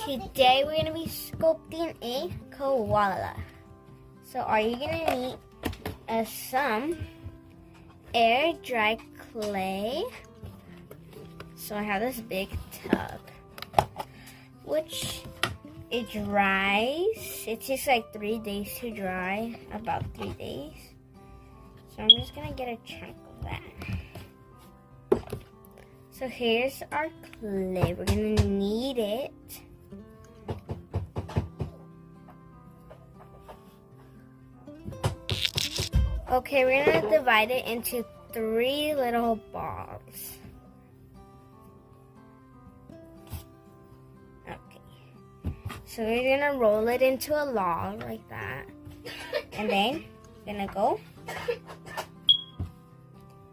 Today we're going to be sculpting a koala. So are you going to need some air dry clay. So I have this big tub, which it dries. It takes like 3 days to dry, about 3 days. So I'm just going to get a chunk of that. So here's our clay. We're going to knead it. Okay, we're going to divide it into 3 little balls. Okay. So we're going to roll it into a log like that. And then we're going to go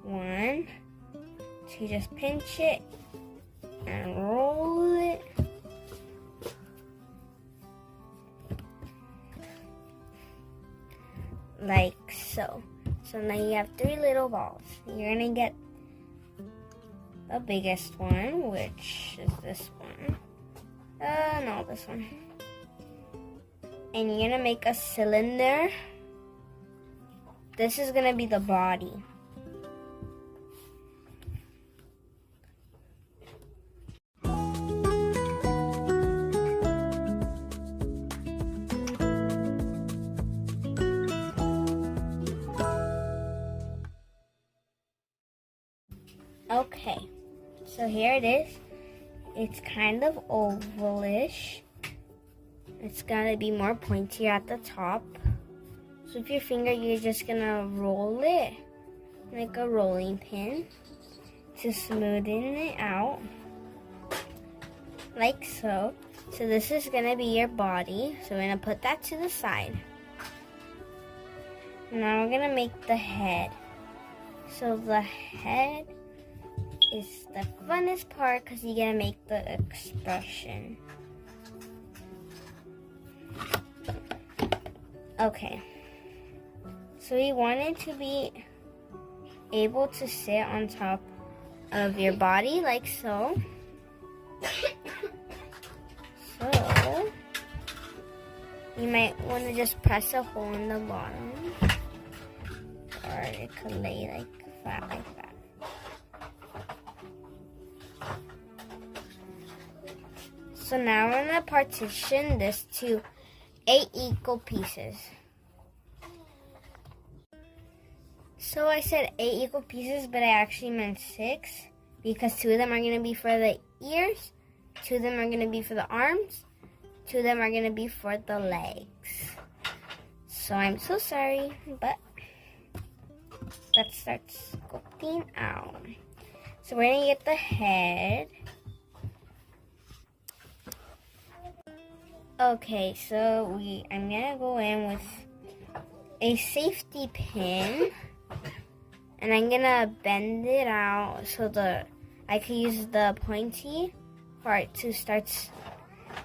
1, 2, just pinch it and roll it. Like so. So now you have 3 little balls. You're gonna get the biggest one, which is this one. No, this one. And you're gonna make a cylinder. This is gonna be the body. Okay, so here it is. It's kind of ovalish. It's gonna be more pointy at the top. So with your finger, you're just gonna roll it like a rolling pin to smoothen it out, like so. So this is gonna be your body. So we're gonna put that to the side. Now we're gonna make the head. So the head is the funnest part because you gotta make the expression. Okay, so we want it to be able to sit on top of your body like so. So you might want to just press a hole in the bottom, or it could lay like flat like that. So now we're going to partition this to 8 equal pieces. So I said 8 equal pieces, but I actually meant 6 because 2 of them are going to be for the ears, 2 of them are going to be for the arms, 2 of them are going to be for the legs. So I'm so sorry, but let's start sculpting out. So we're going to get the head. Okay, so I'm gonna go in with a safety pin, and I'm gonna bend it out so I can use the pointy part to start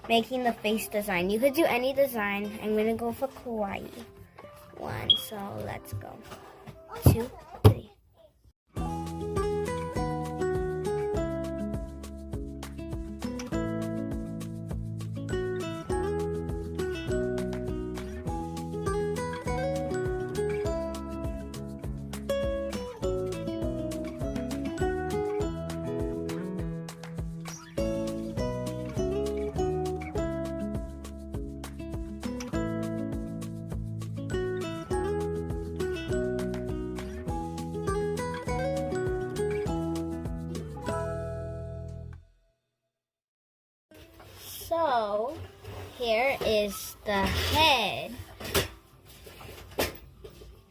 making the face design. You could do any design. I'm gonna go for kawaii. 1, so let's go. 2, 3. So here is the head.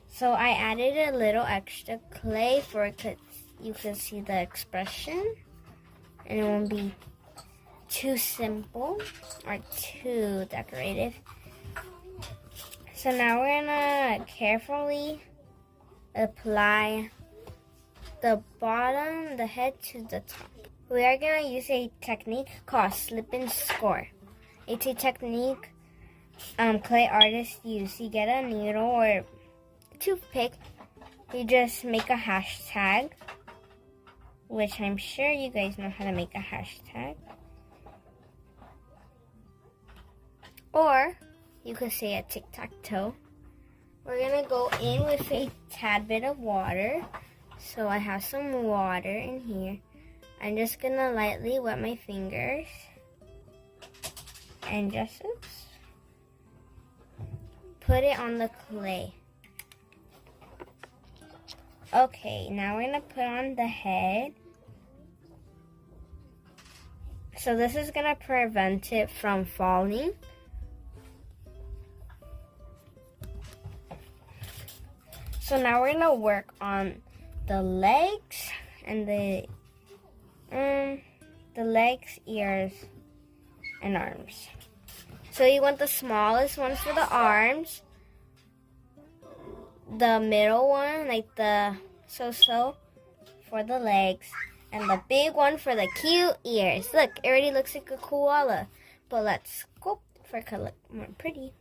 So I added a little extra clay for it, you can see the expression, and it won't be too simple or too decorative. So now we're gonna carefully apply the bottom, the head to the top. We are going to use a technique called slip and score. It's a technique clay artists use. You get a needle or toothpick. You just make a hashtag, which I'm sure you guys know how to make a hashtag. Or you could say a tic-tac-toe. We're gonna go in with a tad bit of water. So I have some water in here. I'm just gonna lightly wet my fingers. And just put it on the clay. Okay, now we're gonna put on the head. So this is gonna prevent it from falling. So now we're gonna work on the legs and the legs, ears, and arms. So you want the smallest one for the arms, the middle one, like the so for the legs, and the big one for the cute ears. Look, it already looks like a koala. But let's sculpt for it to look more pretty.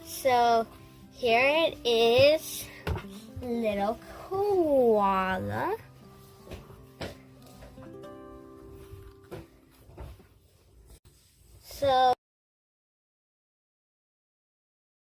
So here it is, little koala.